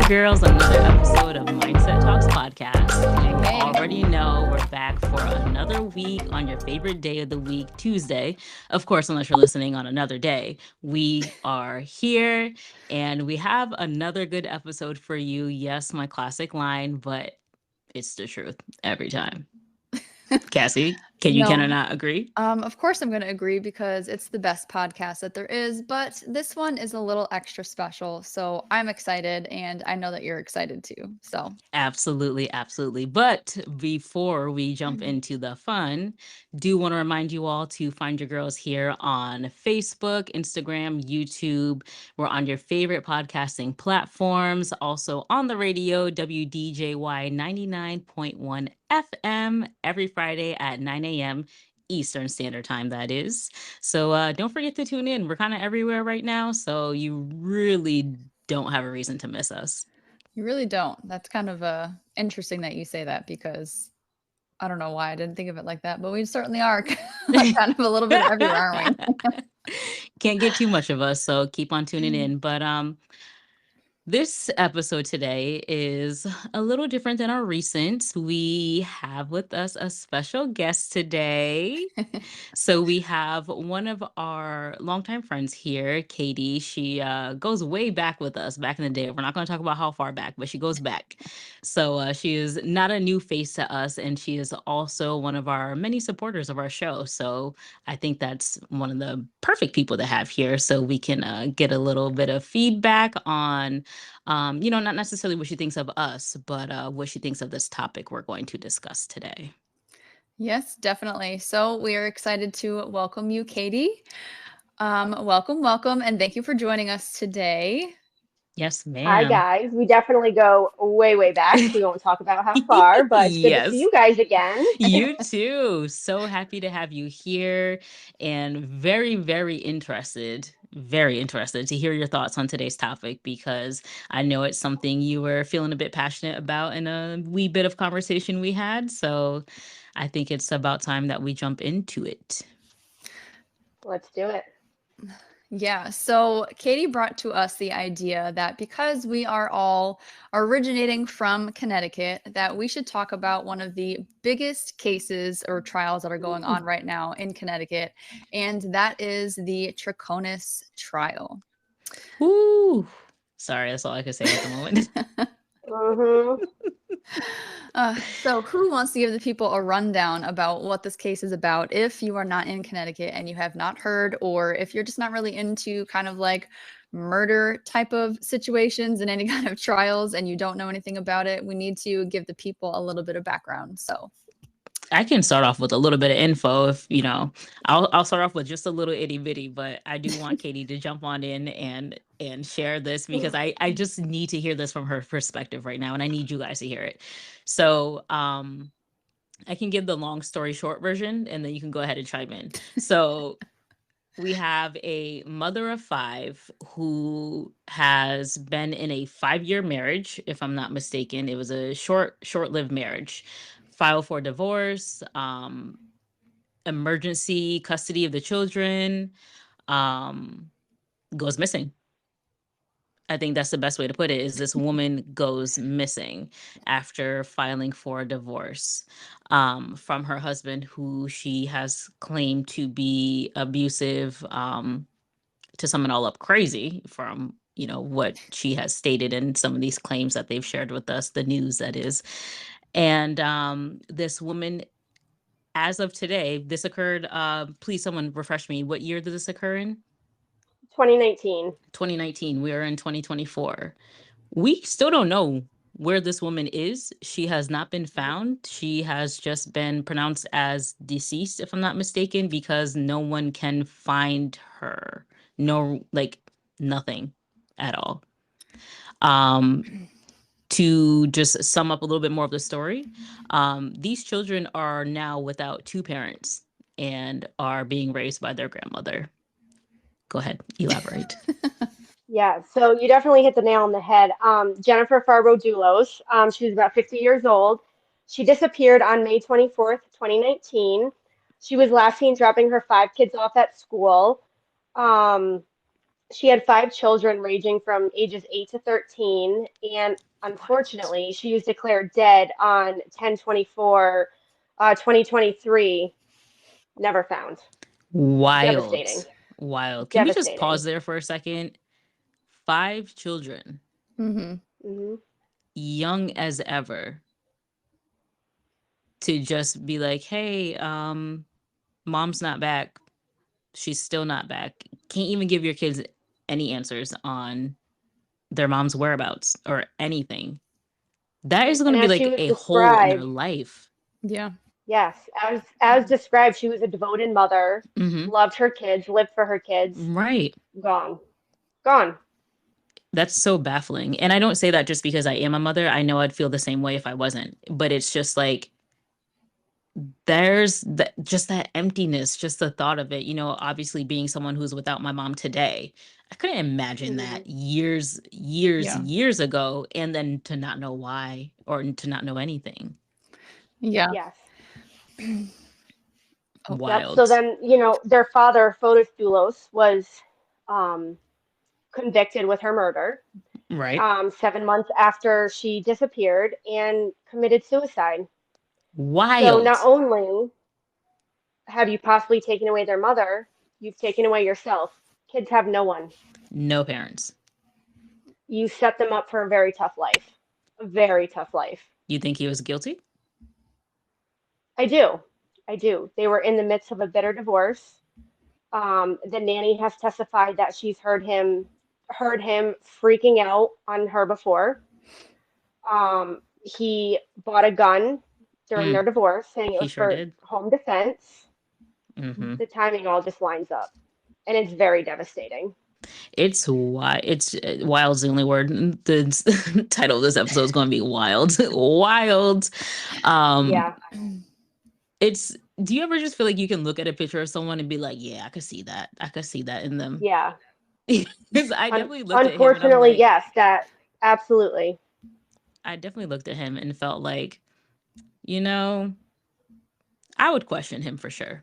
girls, another episode of Mindset Talks podcast. And you Hey. already know we're back for another week on your favorite day of the week, Tuesday. Of course, unless you're listening on another day, we are here and we have another good episode for you. Yes, my classic line, but it's the truth every time. Cassie, can you No. not agree? Of course I'm going to agree because it's the best podcast that there is, but this one is a little extra special. So I'm excited and I know that you're excited too. So Absolutely, absolutely. But before we jump into the fun, do want to remind you all to find your girls here on Facebook, Instagram, YouTube. We're on your favorite podcasting platforms, also on the radio, WDJY 99.1 FM every Friday at 9 a.m. Eastern Standard Time, that is. So don't forget to tune in. We're kind of everywhere right now, so you really don't have a reason to miss us. you really don't. That's kind of interesting that you say that because I don't know why I didn't think of it like that, but we certainly are kind of a little bit everywhere, aren't we? Can't get too much of us, so keep on tuning in. But this episode today is a little different than our recent. We have with us a special guest today. So we have one of our longtime friends here, Katie. She goes way back with us back in the day. We're not going to talk about how far back, but she goes back. So she is not a new face to us, and she is also one of our many supporters of our show. So I think that's one of the perfect people to have here so we can get a little bit of feedback on not necessarily what she thinks of us, but what she thinks of this topic we're going to discuss today. Yes, definitely. So we are excited to welcome you, Katie. Welcome, and thank you for joining us today. Yes, Hi, ma'am. guys. We definitely go way, way back. We won't talk about how far, but it's good to see Yes. you guys again. You too. So happy to have you here and very, very interested to hear your thoughts on today's topic because I know it's something you were feeling a bit passionate about in a wee bit of conversation we had. So I think it's about time that we jump into it. Let's do it. Yeah, so Katie brought to us the idea that because we are all originating from Connecticut, that we should talk about one of the biggest cases or trials that are going on right now in Connecticut, and that is the Trachonis trial. Ooh. Sorry, that's all I could say at the moment. hmm So who wants to give the people a rundown about what this case is about if you are not in Connecticut and you have not heard, or if you're just not really into kind of like murder type of situations and any kind of trials and you don't know anything about it, we need to give the people a little bit of background. So I can start off with a little bit of info if I'll start off with just a little itty bitty, but I do want Katie to jump on in and share this because I just need to hear this from her perspective right now, and I need you guys to hear it. So I can give the long story short version, and then you can go ahead and chime in. So we have a mother of five who has been in a 5-year marriage, if I'm not mistaken. It was a short-lived marriage. Filed for divorce, emergency custody of the children, um, goes missing. I think that's the best way to put it is this woman goes missing after filing for a divorce from her husband, who she has claimed to be abusive, to sum it all up, crazy from what she has stated in some of these claims that they've shared with us, the news that is. And this woman, as of today, this occurred, please someone refresh me, what year did this occur in? 2019. 2019. We are in 2024. We still don't know where this woman is. She has not been found. She has just been pronounced as deceased, if I'm not mistaken, because no one can find her. No, like nothing at all. To just sum up a little bit more of the story, these children are now without two parents and are being raised by their grandmother. Go ahead, elaborate. Yeah, so you definitely hit the nail on the head. Jennifer Dulos, she was about 50 years old. She disappeared on May 24th, 2019. She was last seen dropping her 5 kids off at school. Um, She had 5 children ranging from ages 8 to 13, and What? unfortunately, she was declared dead on 10/24, 2023. Never found. Wild. Devastating. Wild. Can we just Devastating. pause there for a second? 5 children, Mm-hmm. Hmm. young as ever, to just be like, hey, mom's not back. She's still not back. Can't even give your kids any answers on their mom's whereabouts or anything. That is going And to be as she like was a hole in their described, life. Yeah. yes, as described, she was a devoted mother, Hmm. loved her kids, lived for her kids. Right. Gone. Gone. That's so baffling. And I don't say that just because I am a mother. I know I'd feel the same way if I wasn't. But it's just like, just that emptiness, just the thought of it, obviously being someone who's without my mom today. I couldn't imagine Hmm. that years, Yeah. years ago, and then to not know why or to not know anything. Yeah. Yes. Oh, Yep. So Wild. then, their father, Fotis Dulos, was um, convicted with her murder Right. 7 months after she disappeared and committed suicide. So not Wild. only have you possibly taken away their mother, you've taken away yourself. Kids have no one. No parents. You set them up for a very tough life. A very tough life. You think he was guilty? I do. I do. They were in the midst of a bitter divorce. The nanny has testified that she's heard him freaking out on her before. He bought a gun during Mm, their divorce, saying it he was sure for did. home defense. Hmm. The timing all just lines up, and it's very devastating. It's why it's wild's the only word. The title of this episode is going to be wild. Wild. Um, Yeah, it's do you ever just feel like you can look at a picture of someone and be like, yeah, I could see that. I could see that in them. yeah. Because I definitely looked at him and I'm Unfortunately, like, yes, that absolutely. I definitely looked at him and felt like, you know, I would question him for sure.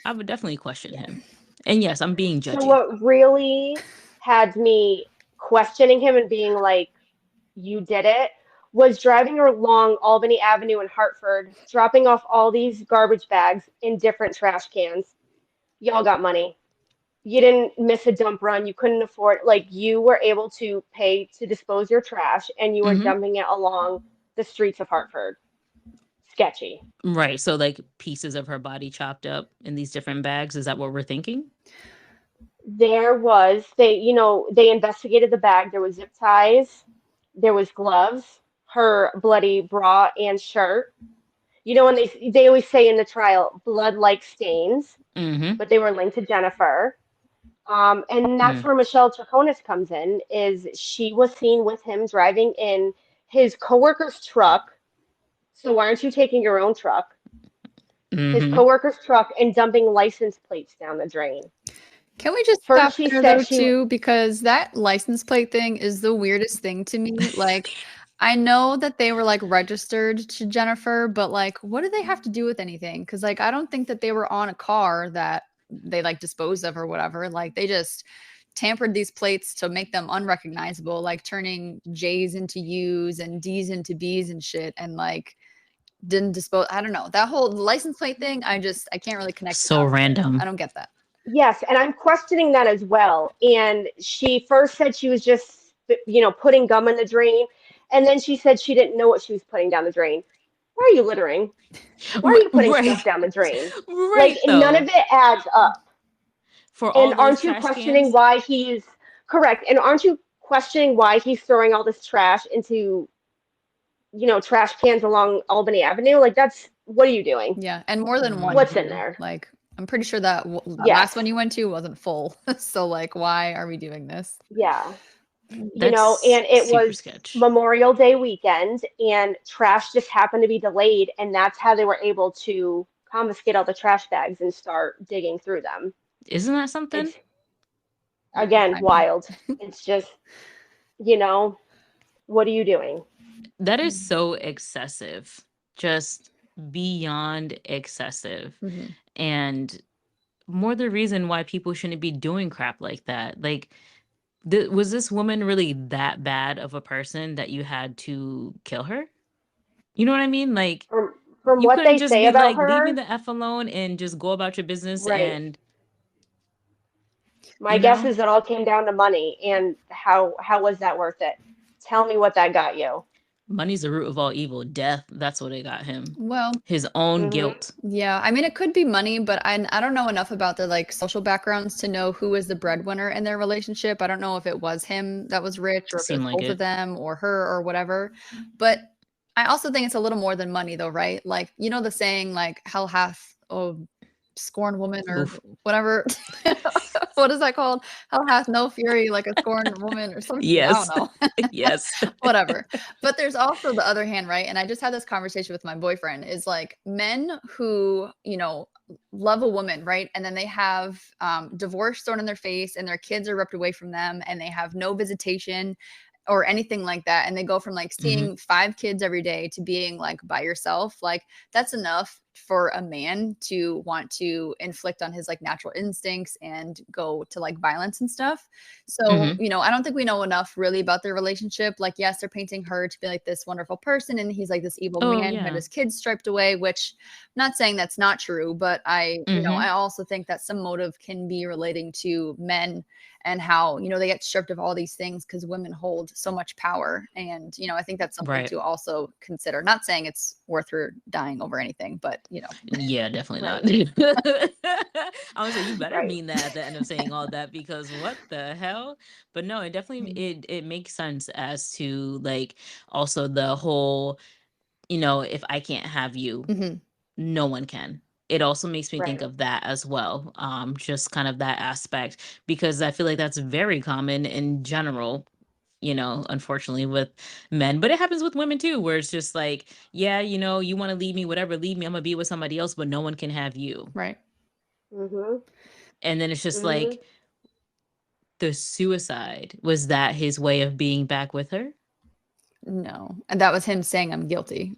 I would definitely question Yes. him. And yes, I'm being So judgy. what really had me questioning him and being like, "You did it," was driving along Albany Avenue in Hartford, dropping off all these garbage bags in different trash cans. Y'all got money. You didn't miss a dump run. You couldn't afford, like, you were able to pay to dispose your trash and you were Hmm. dumping it along the streets of Hartford. Sketchy. Right. So like pieces of her body chopped up in these different bags. Is that what we're thinking? They investigated the bag. There was zip ties, there was gloves, her bloody bra and shirt. And they always say in the trial, blood-like stains, Mm-hmm. but they were linked to Jennifer. And that's Mm. where Michelle Troconis comes in, is she was seen with him driving in his coworker's truck. So why aren't you taking your own truck? His Mm-hmm. coworker's truck and dumping license plates down the drain. can we just First, stop she there said though she, too? Because that license plate thing is the weirdest thing to me. Like, I know that they were like registered to Jennifer, but like, what do they have to do with anything? Because like, I don't think that they were on a car that they like disposed of or whatever. Like, they just tampered these plates to make them unrecognizable, like turning J's into U's and D's into B's and shit, and like didn't dispose. I don't know, that whole license plate thing. I can't really connect the So dots there. I random. don't get that. yes, and I'm questioning that as well. And she first said she was just putting gum in the drain. And then she said she didn't know what she was putting down the drain. Why are you littering? Why are you putting stuff Right. down the drain? Like, Right none of though. it adds up. For all And those aren't you trash questioning cans. why he's correct? And aren't you questioning why he's throwing all this trash into trash cans along Albany Avenue? Like, what are you doing? Yeah, and more than one What's in too. there? Like, I'm pretty sure that that last one Yes. you went to wasn't full. So like, why are we doing this? Yeah. That's And it super was sketch. Memorial Day weekend, and trash just happened to be delayed, and that's how they were able to confiscate all the trash bags and start digging through them. Isn't that something? It's, Yeah, again, timing. wild. It's just, you know, what are you doing? That is so excessive. Just beyond excessive. Mhm. And more the reason why people shouldn't be doing crap like that. Like Was this woman really that bad of a person that you had to kill her? You know what I mean? Like, From you what couldn't they just say be about like, leave me her, the F alone and just go about your business right. and, My you guess know, is it all came down to money, and how was that worth it? Tell me what that got you. money's the root of all evil. Death, that's what it got him. Well, His own Hmm. guilt. yeah, I mean, it could be money, but I don't know enough about their like social backgrounds to know who was the breadwinner in their relationship. I don't know if it was him that was rich or if it Seemed was like both of it. them or her or whatever. But I also think it's a little more than money though, right? Like, you know the saying like hell hath scorned woman or Oof. whatever. What is that called? Hell hath no fury like a scorned woman or something. I don't Yes. know. Yes. Whatever. But there's also the other hand, right? And I just had this conversation with my boyfriend is like men who, love a woman, right? And then they have divorce thrown in their face and their kids are ripped away from them and they have no visitation or anything like that. And they go from like Hmm. seeing 5 kids every day to being like by yourself. Like that's enough for a man to want to inflict on his like natural instincts and go to like violence and stuff. So, Hmm. I don't think we know enough really about their relationship. Like, yes, they're painting her to be like this wonderful person, and he's like this evil Oh, man who had yeah. his kids stripped away, which I'm not saying that's not true, but I Hmm. also think that some motive can be relating to men and how, they get stripped of all these things because women hold so much power. And, I think that's something Right. to also consider. Not saying it's worth her dying over anything, but. Yeah, definitely not. Right, I would say you better right. mean that at the end of saying all that, because what the hell? But no, it definitely Mm. it makes sense as to like also the whole, if I can't have you, Mhm. no one can. It also makes me think Right. of that as well. Just kind of that aspect, because I feel like that's very common in general, unfortunately with men, but it happens with women too, where it's just like, yeah, you want to leave me, whatever, leave me, I'm gonna be with somebody else, but no one can have you. Right. Hmm. And then it's just Hmm. like the suicide, was that his way of being back with her? No. And that was him saying I'm guilty.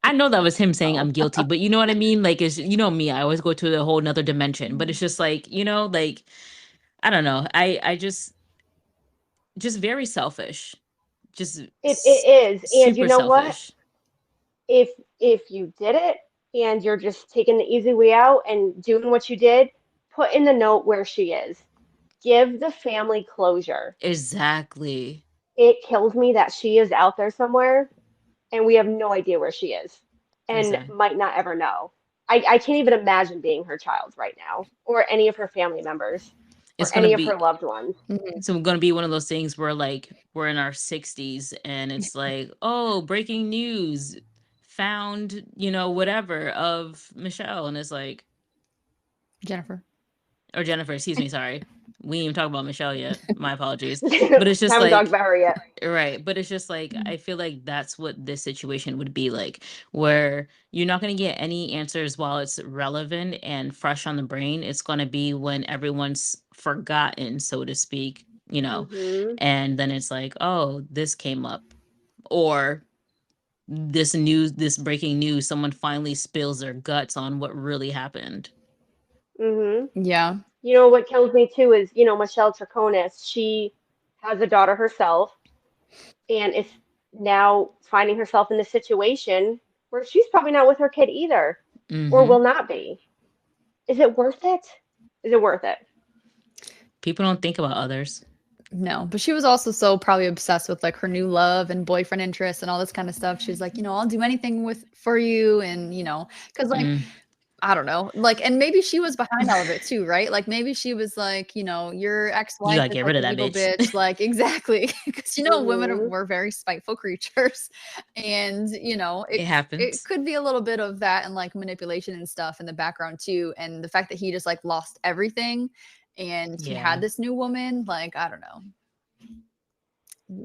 I know that was him saying Oh. I'm guilty, but you know what I mean? Like, it's, me, I always go to the whole nother dimension, but it's just like, like, I don't know. I just very selfish, just It is. And you super know what? selfish. If if you did it and you're just taking the easy way out and doing what you did, put in the note where she is. Give the family closure. Exactly. It kills me that she is out there somewhere and we have no idea where she is and Exactly. might not ever know. I can't even imagine being her child right now or any of her family members It's or gonna any of her be loved ones. Mhm. so gonna be one of those things where like we're in our 60s and it's like, oh, breaking news, found, whatever of Michelle, and it's like, Jennifer. or Jennifer, excuse me, sorry. We didn't even talk about Michelle yet. My apologies. But it's just Haven't talked like, about her yet. right. But it's just like, Mhm. I feel like that's what this situation would be like, where you're not going to get any answers while it's relevant and fresh on the brain. It's going to be when everyone's forgotten, so to speak, Hmm. and then it's like, oh, this came up. Or this breaking news, someone finally spills their guts on what really happened. Hmm. Yeah. You know what kills me too is, Michelle Traconis. She has a daughter herself and is now finding herself in this situation where she's probably not with her kid either, or Hmm. will not be. Is it worth it? Is it worth it? People don't think about others. No, but she was also so probably obsessed with like her new love and boyfriend interests and all this kind of stuff. She's like, I'll do anything with for you and cuz like Mm. I don't know. Like and maybe she was behind all of it too, right? Like maybe she was like, your You ex-wife gotta is get like rid of an that evil bitch. bitch, like exactly. Cuz women Hmm. were very spiteful creatures and It it happens. could be a little bit of that and like manipulation and stuff in the background too and the fact that he just like lost everything and he had Yeah. this new woman, like I don't know.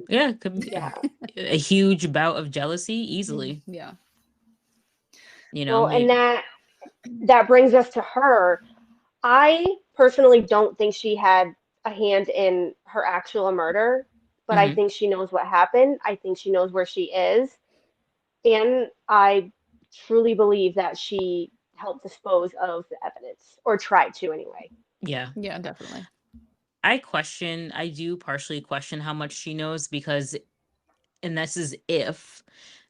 Yeah, it could be Yeah. a huge bout of jealousy Mhm. easily. Yeah. Well, and Maybe. that brings us to her. I personally don't think she had a hand in her actual murder, but I Hmm. think she knows what happened. I think she knows where she is. And I truly believe that she helped dispose of the evidence, or tried to anyway. Yeah. Yeah, definitely. I do partially question how much she knows because, and this is if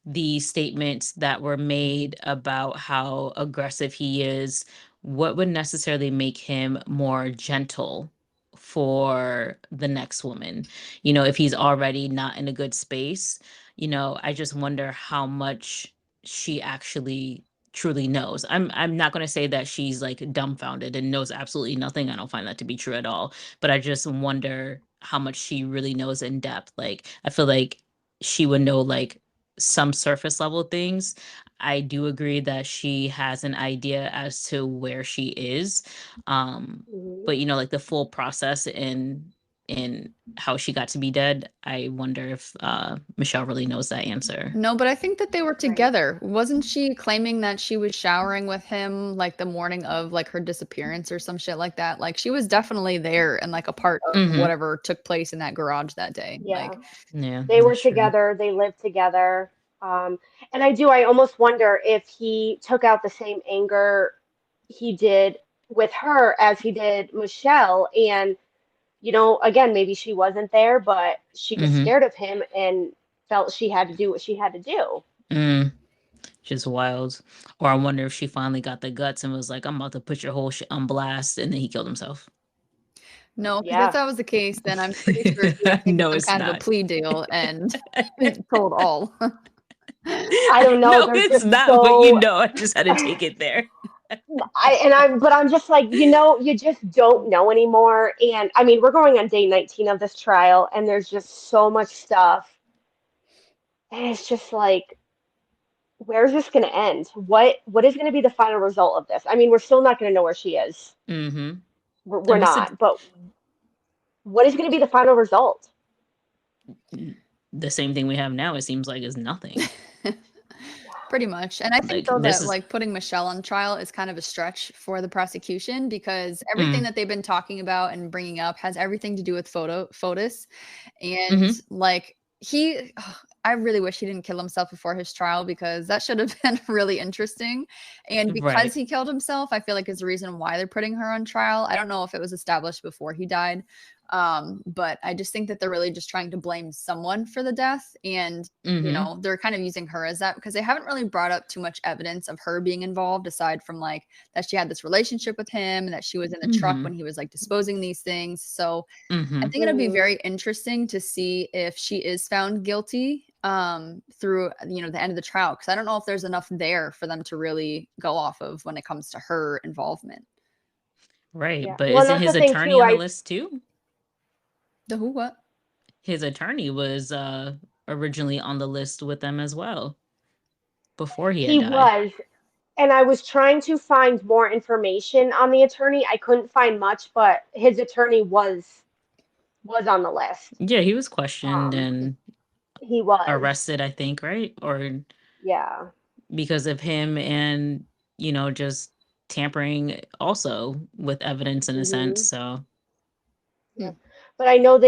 the statements that were made about how aggressive he is, what would necessarily make him more gentle for the next woman? If he's already not in a good space, I just wonder how much she actually truly knows. I'm not going to say that she's like dumbfounded and knows absolutely nothing. I don't find that to be true at all, but I just wonder how much she really knows in depth. Like I feel like she would know like some surface level things. I do agree that she has an idea as to where she is. Mhm. But like the full process in how she got to be dead, I wonder if Michelle really knows that answer. No, but I think that they were Right. together. Wasn't she claiming that she was showering with him like the morning of like her disappearance or some shit like that? Like she was definitely there and like a part of Mm-hmm. whatever took place in that garage that day. Yeah. Like, Yeah, They were that's true. together, they lived together. And I almost wonder if he took out the same anger he did with her as he did Michelle. And, again, maybe she wasn't there, but she was Mm-hmm. scared of him and felt she had to do what she had to do. Mm. Just wild. Or I wonder if she finally got the guts and was like, I'm about to put your whole shit on blast, and then he killed himself. no, because if Yeah. that was the case, then I'm pretty sure she had taken No, some it's kind of a not. plea deal and told all. I don't know. No, They're it's just not, but so I just had to take it there. but I'm just like, you just don't know anymore. And I mean, we're going on day 19 of this trial, and there's just so much stuff. And it's just like, where's this going to end? What is going to be the final result of this? I mean, we're still not going to know where she is. Mm-hmm. We're And what's the not. But what is going to be the final result? the same thing we have now? It seems like is nothing. Pretty much. And I think Like though this that is. like putting Michelle on trial is kind of a stretch for the prosecution because everything Mm, that they've been talking about and bringing up has everything to do with photos. And mm-hmm. like I really wish he didn't kill himself before his trial because that should have been really interesting. And because Right. he killed himself, I feel like is the reason why they're putting her on trial. I don't know if it was established before he died. But I just think that they're really just trying to blame someone for the death. And Mm-hmm. they're kind of using her as that because they haven't really brought up too much evidence of her being involved aside from like that she had this relationship with him and that she was in the truck Mm-hmm. when he was like disposing these things. So I Mm-hmm. think it'll be Hmm. very interesting to see if she is found guilty through the end of the trial because I don't know if there's enough there for them to really go off of when it comes to her involvement. Right. Yeah. But Well, and isn't that's the his thing attorney too. on the I list too? The who what? His attorney was originally on the list with them as well before he had He died. was, and I was trying to find more information on the attorney. I couldn't find much, but his attorney was on the list. Yeah, he was questioned Um, and he was. arrested, I think, right? Or Yeah. because of him and, just tampering also with evidence in a sense. Hmm. So Yeah. But I know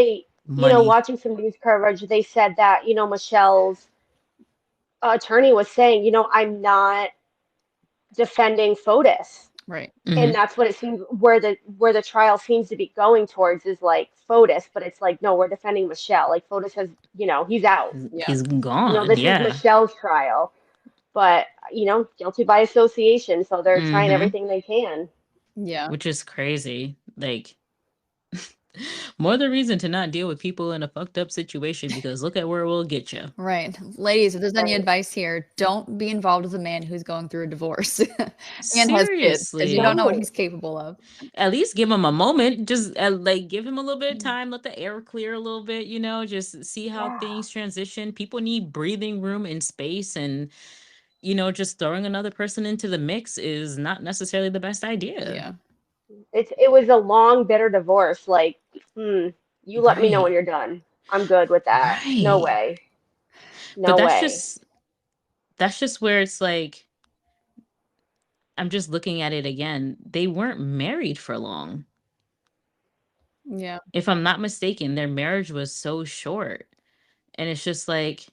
money. watching some news coverage, they said that, Michelle's attorney was saying, I'm not defending FOTUS. Right. And Hmm. that's what it seems where the trial seems to be going towards is like FOTUS, but it's like, no, we're defending Michelle. Like FOTUS has, he's out. Yeah. He's gone. This is Yeah. Michelle's trial. But, guilty by association, so they're trying Hmm. everything they can. Yeah. Which is crazy. Like more the reason to not deal with people in a fucked up situation because look at where it will get you. Right. Ladies, if there's any Right. advice here, don't be involved with a man who's going through a divorce and has kids because you don't Seriously. know what he's Don't. capable of. At least give him a moment. Just like give him a little bit of time, let the air clear a little bit, just see how Yeah. things transition. People need breathing room and space, and just throwing another person into the mix is not necessarily the best idea. Yeah. It was a long, bitter divorce. Like, hmm, you let me know when Right. you're done. I'm good with that. No Right. way. But No way. that's just where it's like I'm just looking at it again. They weren't married for long. Yeah. If I'm not mistaken, their marriage was so short. And it's just like,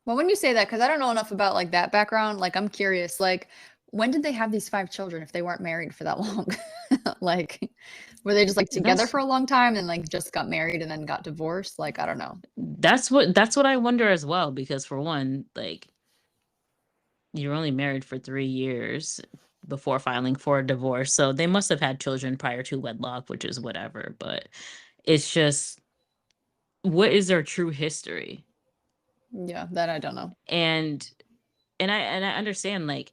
Well, when you say that, because I don't know enough about like that background, like I'm curious, like when did they have these 5 children if they weren't married for that long? Like, were they just like together for a long time and like just got married and then got divorced? Like, I don't know. That's what I wonder as well, because for one, like, you're only married for 3 years before filing for a divorce, so they must have had children prior to wedlock, which is whatever. But it's just, what is their true history? Yeah, that I don't know. And I understand, like,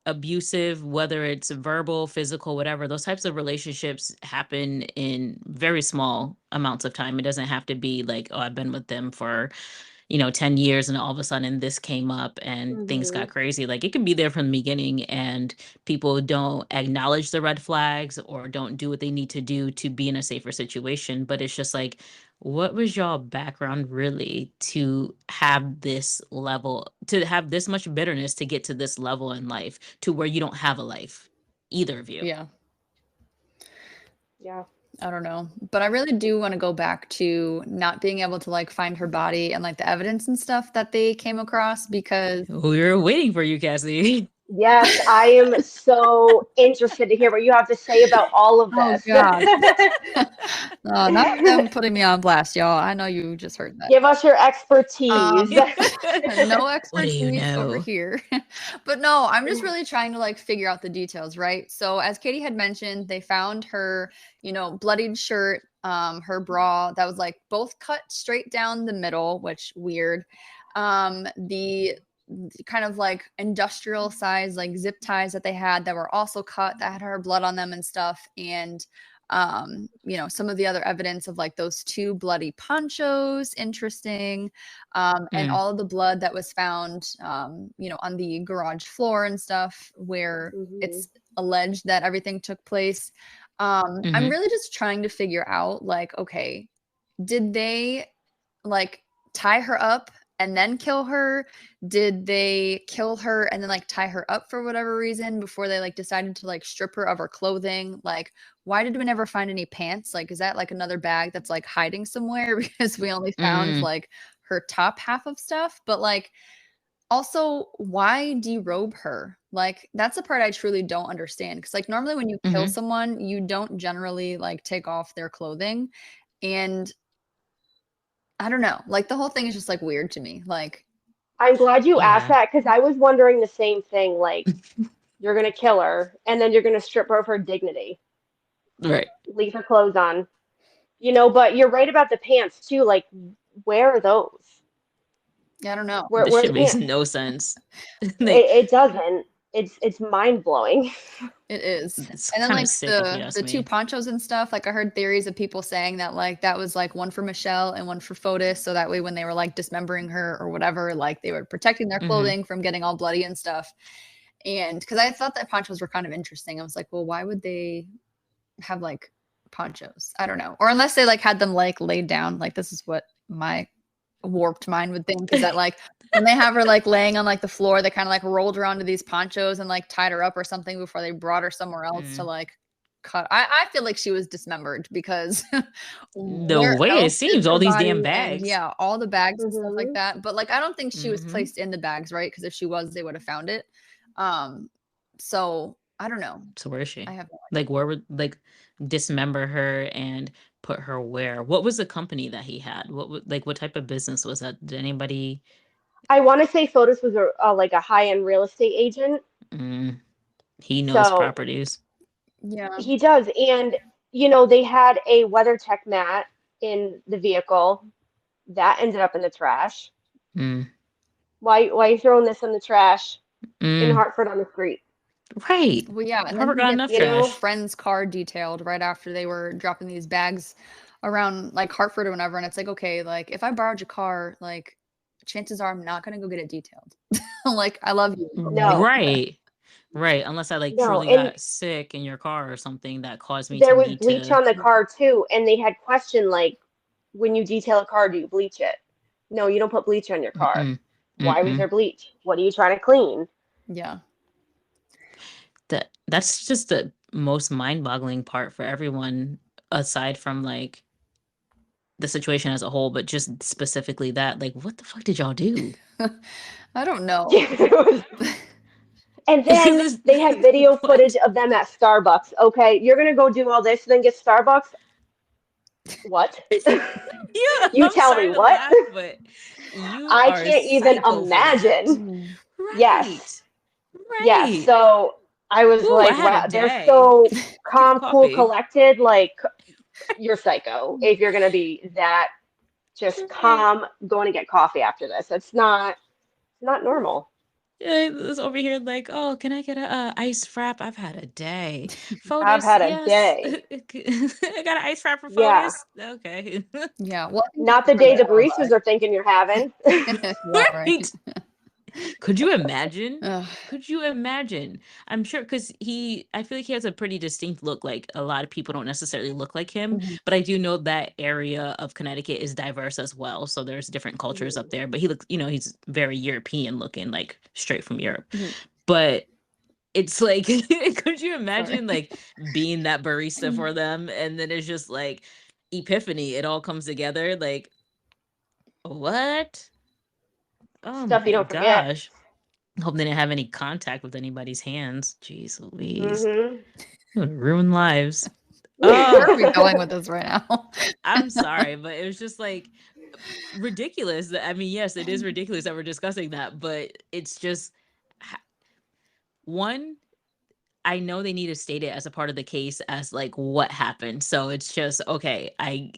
abusive, whether it's verbal, physical, whatever, those types of relationships happen in very small amounts of time. It doesn't have to be like, oh, I've been with them for 10 years and all of a sudden this came up and things got crazy. Like, it can be there from the beginning and people don't acknowledge the red flags or don't do what they need to do to be in a safer situation. But it's just like, what was y'all background really to have this level, to have this much bitterness to get to this level in life to where you don't have a life, either of you? Yeah. Yeah. I don't know. But I really do want to go back to not being able to like find her body and like the evidence and stuff that they came across, because We were waiting for you, Cassie. Yes, I am so interested to hear what you have to say about all of oh this. god. Not them putting me on blast, y'all. I know you just heard that. Give us your expertise. No What do you expertise over know? here. But no, I'm just really trying to like figure out the details, right? So as Katie had mentioned, they found her, bloodied shirt, her bra that was like both cut straight down the middle, which weird. The kind of like industrial size like zip ties that they had that were also cut that had her blood on them and stuff. And some of the other evidence of like those 2 bloody ponchos, interesting. And all of the blood that was found, on the garage floor and stuff where it's alleged that everything took place. I'm really just trying to figure out, like, okay, did they like tie her up and then kill her? Did they kill her and then like tie her up for whatever reason before they like decided to like strip her of her clothing? Like, why did we never find any pants? Like, is that like another bag that's like hiding somewhere because we only found like her top half of stuff? But like, also, why derobe her? Like, that's the part I truly don't understand. Because like normally when you kill someone, you don't generally like take off their clothing. And I don't know. Like, the whole thing is just like weird to me. Like, I'm glad you asked Yeah. that because I was wondering the same thing. Like, you're going to kill her and then you're going to strip her of her dignity, Right. leave her clothes on. But you're right about the pants too. Like, where are those? I don't know. Where This are shit the makes pants? no sense. It, Like, it doesn't. It's mind blowing. It is. it's And then kind of like sick if you ask the 2 me. ponchos and stuff, like I heard theories of people saying that like that was like one for Michelle and one for Fotis, so that way when they were like dismembering her or whatever, like they were protecting their clothing from getting all bloody and stuff. And because I thought that ponchos were kind of interesting. I was like, well, why would they have like ponchos? I don't know. Or unless they like had them like laid down. Like, this is what my warped mind would think, is that like when they have her like laying on like the floor, they kind of like rolled her onto these ponchos and like tied her up or something before they brought her somewhere else to like cut. I feel like she was dismembered because The where way it else is seems, all her these body? damn And bags. yeah, all the bags and stuff like that. But like, I don't think she was Mm-hmm. placed in the bags, right? Because if she was, they would have found it. So I don't know. So where is she? I have no Like, where would, like, dismember her and put her where? What was the company that he had? What type of business was that? Did anybody? I want to say Fotis was like a high-end real estate agent. He knows So properties. Yeah. he does. And, they had a WeatherTech mat in the vehicle that ended up in the trash. Why are you throwing this in the trash in Hartford on the street? Right. Well, yeah, and Harvard then got he enough gets his trash. friend's car detailed right after they were dropping these bags around like Hartford or whatever. And it's like, okay, like if I borrowed your car, like chances are I'm not gonna go get it detailed. Like, I love you. No, Right. Right. Unless I like no. truly And got sick in your car or something that caused me to there was need bleach to. on the car too. And they had questioned, like, when you detail a car, do you bleach it? No, you don't put bleach on your car. Mm-mm. Why was Mm-mm. there bleach? What are you trying to clean? Yeah. That's just the most mind-boggling part for everyone, aside from like the situation as a whole, but just specifically that, like, what the fuck did y'all do? I don't know. It was And then they have video footage of them at Starbucks. Okay, you're gonna go do all this, then get Starbucks. What? Yeah, You I'm tell me sorry to what? laugh, but you I are can't even psycho for that. imagine. Mm. Right. Yes, yes. Right. So I was Ooh, I like, had a wow, they're day. so Get a calm, cool, coffee. collected. Like you're psycho if you're gonna be that just Right. calm going to get coffee after this. It's not normal. Yeah, it's over here like, oh, can I get a ice frap? I've had a day. I've Fotis, had a yes. day. I got an ice frap for Yeah. Fotis. Okay. Yeah, well, I think Not that's the for day the the baristas Starbucks. are thinking you're having. Yeah, right. Right. Could you imagine? Ugh. Could you imagine? I'm sure because I feel like he has a pretty distinct look. Like a lot of people don't necessarily look like him, Mhm. but I do know that area of Connecticut is diverse as well. So there's different cultures up Mhm. there. But he looks, he's very European looking, like straight from Europe. Mhm. But it's like, could you Sorry. imagine like being that barista for them? And then it's just like epiphany. It all comes together. Like, what? Oh Stuff you my don't forget. gosh. Hope they didn't have any contact with anybody's hands. Jeez Louise. Hmm. It would ruin lives. Where Oh, are we going with this right now? I'm sorry, but it was just like ridiculous. I mean, yes, it is ridiculous that we're discussing that, but it's just ha- one, I know they need to state it as a part of the case as like what happened. So it's just okay, I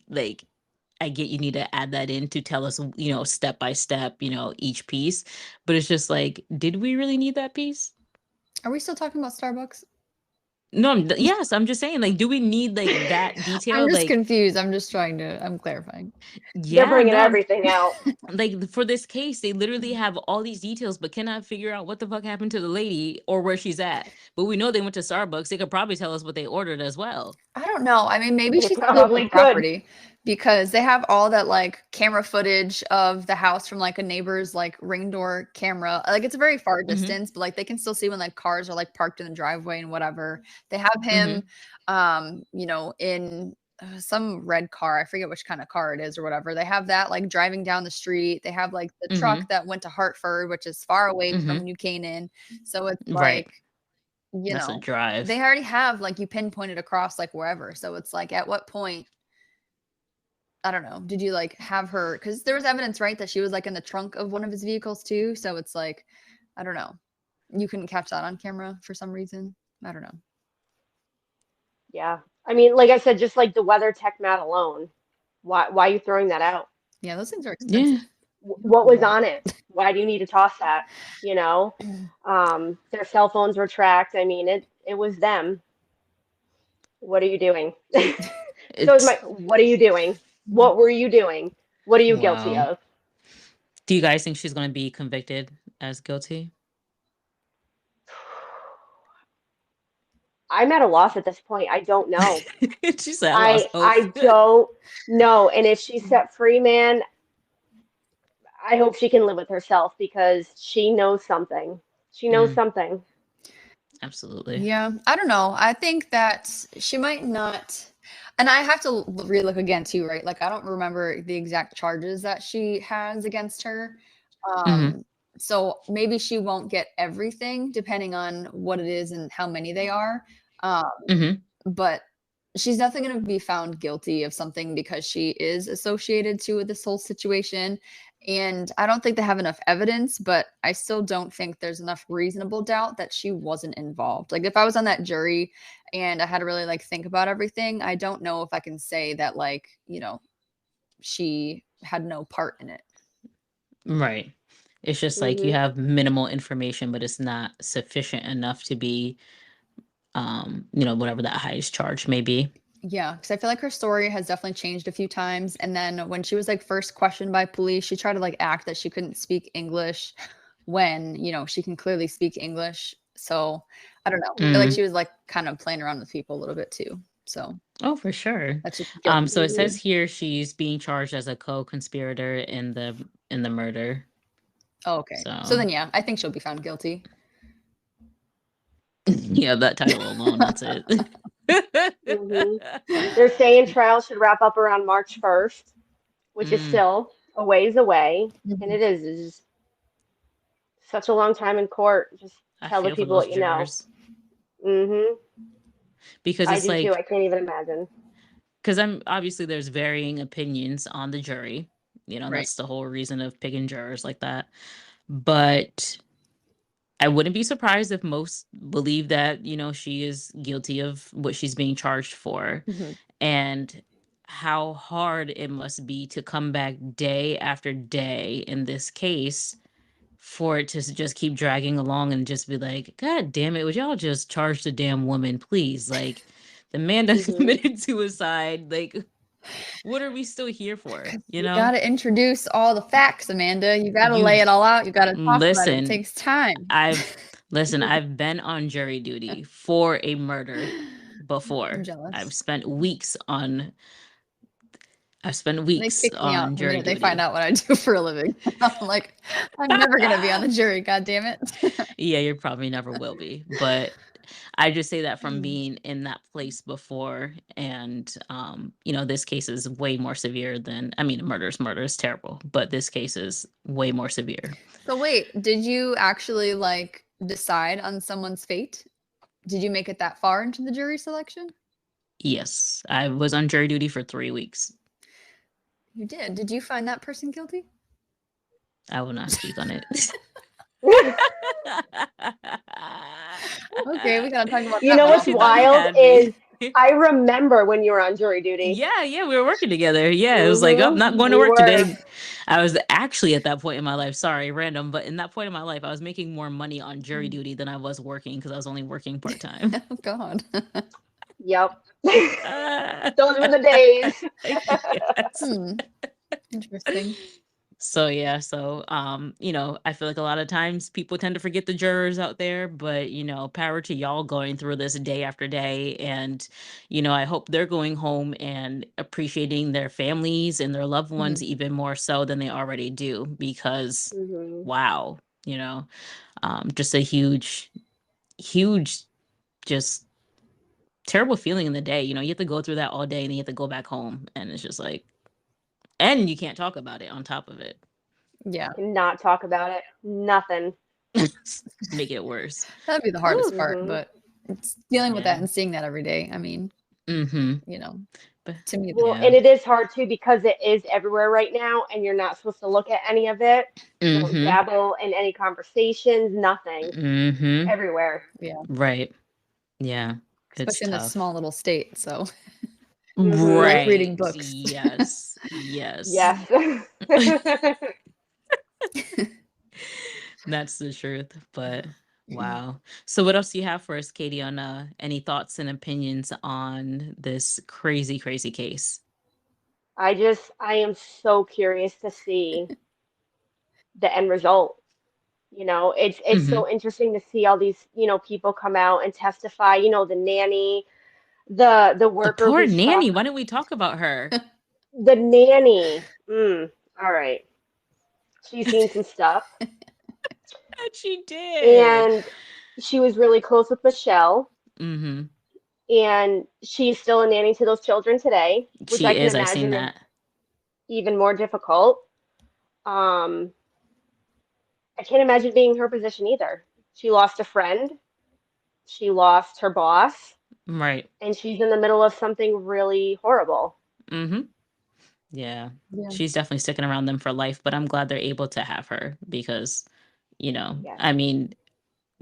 get you need to add that in to tell us, step by step, each piece. But it's just like, did we really need that piece? Are we still talking about Starbucks? No, yes, I'm just saying, like, do we need like that I'm detail? just Like, confused. I'm clarifying. They're yeah, bringing no, everything out. like for this case, they literally have all these details, but cannot figure out what the fuck happened to the lady or where she's at. But we know they went to Starbucks. They could probably tell us what they ordered as well. I don't know. I mean, maybe They she's still at the probably could. property because they have all that like camera footage of the house from like a neighbor's like ring door camera. Like it's a very far Mm-hmm. distance, but like they can still see when like cars are like parked in the driveway and whatever. They have Mm-hmm. him, in some red car. I forget which kind of car it is or whatever. They have that like driving down the street. They have like the Mm-hmm. truck that went to Hartford, which is far away Mm-hmm. from New Canaan. So it's Right. like, you That's a know, drive. they already have like you pinpointed across like wherever. So it's like at what point, I don't know, did you like have her because there was evidence, right, that she was like in the trunk of one of his vehicles too. So it's like, I don't know. You couldn't catch that on camera for some reason. I don't know. Yeah. I mean, like I said, just like the weather tech mat alone. Why are you throwing that out? Yeah, those things are Yeah. expensive. What was on it? Why do you need to toss that? You know? Their cell phones were tracked. I mean, it was them. What are you doing? So is It's what are you doing? What were you doing? What are you guilty wow. of? Do you guys think she's going to be convicted as guilty? I'm at a loss at this point. I don't know. She said, "I I lost hope." I don't know. And if she's set free, man, I hope she can live with herself because she knows something. She knows Mm, something. absolutely. Yeah, I don't know. I think that she might not, and I have to relook again too, right? Like I don't remember the exact charges that she has against her. Hmm. Um, so maybe she won't get everything depending on what it is and how many they are. Um, Hmm. but she's definitely going to be found guilty of something because she is associated to this whole situation. And I don't think they have enough evidence, but I still don't think there's enough reasonable doubt that she wasn't involved. Like if I was on that jury and I had to really like think about everything, I don't know if I can say that like, she had no part in it. Right. It's just like you Hmm. have minimal information, but it's not sufficient enough to be, whatever that highest charge may be. Yeah, because I feel like her story has definitely changed a few times. And then when she was like first questioned by police, she tried to like act that she couldn't speak English when, she can clearly speak English. So I don't know. I feel like Mm. she was like kind of playing around with people a little bit too. So Oh, for sure. that's just guilty. So it Hmm. says here she's being charged as a co-conspirator in the murder. Oh, okay. So So then, yeah, I think she'll be found guilty. yeah, that title alone, that's it. Hmm. They're saying trial should wrap up around March 1st, which is Mm, still a ways away, and Mhm. it is such a long time in court. Just I Tell the feel for people those what you know. jurors Mm-hmm. because I it's do too. like I can't even imagine. because I'm obviously there's varying opinions on the jury. Right. That's the whole reason of picking jurors like that. But I wouldn't be surprised if most believe that, she is guilty of what she's being charged for. Mhm. And how hard it must be to come back day after day in this case for it to just keep dragging along and just be like, God damn it, would y'all just charge the damn woman, please? Like, the man that Mm-hmm. committed suicide, like, what are we still here for? You got to introduce all the facts, Amanda. You got to lay You it all out. You got to talk about it. It listen, takes time. I've been on jury duty for a murder I'm before. jealous. I've spent They weeks kick me out on the jury minute they find duty. out what I do for a living. I'm like, I'm never going to be on the jury. God damn it. Yeah, you probably never will be. But I just say that from Mm. being in that place before. And, this case is way more severe than, I mean, murder is terrible, but this case is way more severe. So wait, did you actually like decide on someone's fate? Did you make it that far into the jury selection? Yes, I was on jury duty for 3 weeks. You did. Did you find that person guilty? I will not speak on it. Okay, we gotta talk about You that know one what's She thought he offline. wild had is me. I remember when you were on jury duty. Yeah, we were working together. Yeah, it was like, oh, I'm not Mm-hmm. going to You work were. today. I was actually at that point in my life, sorry, random, but in that point in my life, I was making more money on jury duty than I was working because I was only working part-time. Oh God. Yep. Uh, Those were the days. yes. Interesting. So yeah, I feel like a lot of times people tend to forget the jurors out there, but power to y'all going through this day after day. And, I hope they're going home and appreciating their families and their loved ones even more so than they already do, because Mm-hmm. wow, just a huge, huge, just terrible feeling in the day. You have to go through that all day and then you have to go back home and it's just like, and you can't talk about it on top of it. Yeah, Not talk about it. Nothing. Make it worse. that'd be the hardest part, Mm-hmm. but it's dealing with that Yeah. and seeing that every day. I mean, Mm-hmm. But to me, Well, yeah. and it is hard too because it is everywhere right now, and you're not supposed to look at any of it. Don't Mm-hmm. dabble in any conversations. Nothing. Mm-hmm. Everywhere. yeah, Right. Yeah. It's especially in this tough. small little state. So Mm-hmm. like reading Right. books. Yes. Yes. Yes. That's the truth. But wow. So what else do you have for us, Katie, on any thoughts and opinions on this crazy, crazy case? I am so curious to see the end result. It's Mm-hmm. so interesting to see all these, people come out and testify, the nanny, the The worker poor who's nanny. talking, Why didn't we talk about her? the nanny. All right. She's seen some stuff. And she did. And she was really close with Michelle, Mm-hmm. and she's still a nanny to those children today, which I She can is. I seen imagine is that. even more difficult. Um, I can't imagine being in her position either. She lost a friend, she lost her boss, Right. and she's in the middle of something really horrible. Mm-hmm. Yeah. Yeah, She's definitely sticking around them for life, but I'm glad they're able to have her because, Yes. I mean,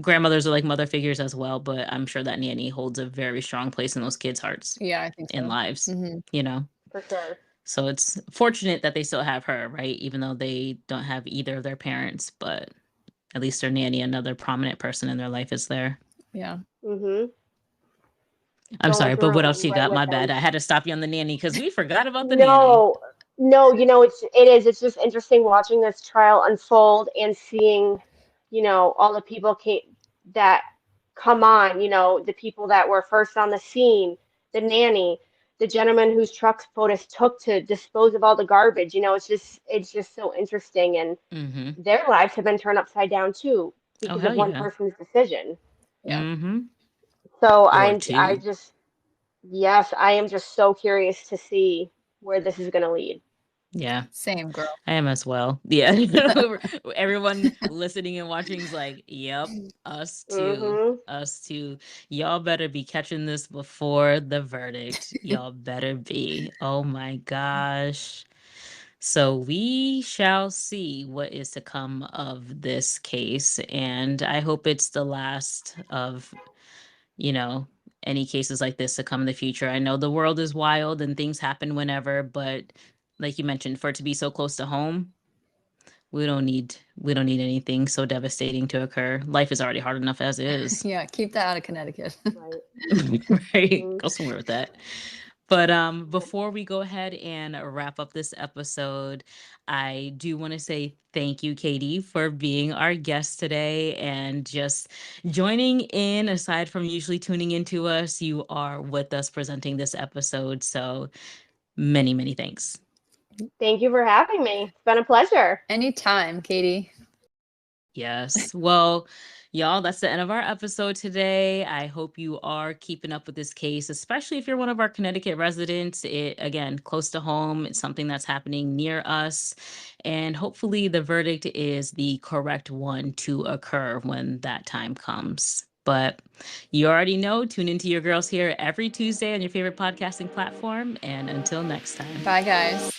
grandmothers are like mother figures as well, but I'm sure that nanny holds a very strong place in those kids' hearts yeah, I think and so. lives, Hmm. you know? For sure. So it's fortunate that they still have her, right? Even though they don't have either of their parents, but at least their nanny, another prominent person in their life, is there. Yeah. Mm-hmm. I'm Going sorry, but what through else you right got? with My bad. him. I had to stop you on the nanny because we forgot about the nanny. No, no, it's just interesting watching this trial unfold and seeing, all the people that come on, the people that were first on the scene, the nanny, the gentleman whose truck POTUS took to dispose of all the garbage. It's just so interesting, and Mm-hmm. their lives have been turned upside down too Oh, because hell of one yeah. person's decision. Yeah. Mm-hmm. So Or I two. just, yes, I am just so curious to see where this is going to lead. Yeah, Same, girl. I am as well. Yeah. Everyone listening and watching is like, yep, us too. Mm-hmm. Us too. Y'all better be catching this before the verdict. Y'all better be. Oh my gosh. So we shall see what is to come of this case. And I hope it's the last of, you know, any cases like this to come in the future. I know the world is wild and things happen whenever, but like you mentioned, for it to be so close to home, we don't need anything so devastating to occur. Life is already hard enough as is. Yeah, keep that out of Connecticut. Right. Right? Mm-hmm. Go somewhere with that. But before we go ahead and wrap up this episode, I do want to say thank you, Katie, for being our guest today and just joining in. Aside from usually tuning into us, you are with us presenting this episode. So many, many thanks. Thank you for having me. It's been a pleasure. Anytime, Katie. Yes. Well, y'all, that's the end of our episode today. I hope you are keeping up with this case, especially if you're one of our Connecticut residents. It, again, close to home. It's something that's happening near us. And hopefully the verdict is the correct one to occur when that time comes. But you already know, tune into Your Girls Here every Tuesday on your favorite podcasting platform. And until next time. Bye, guys.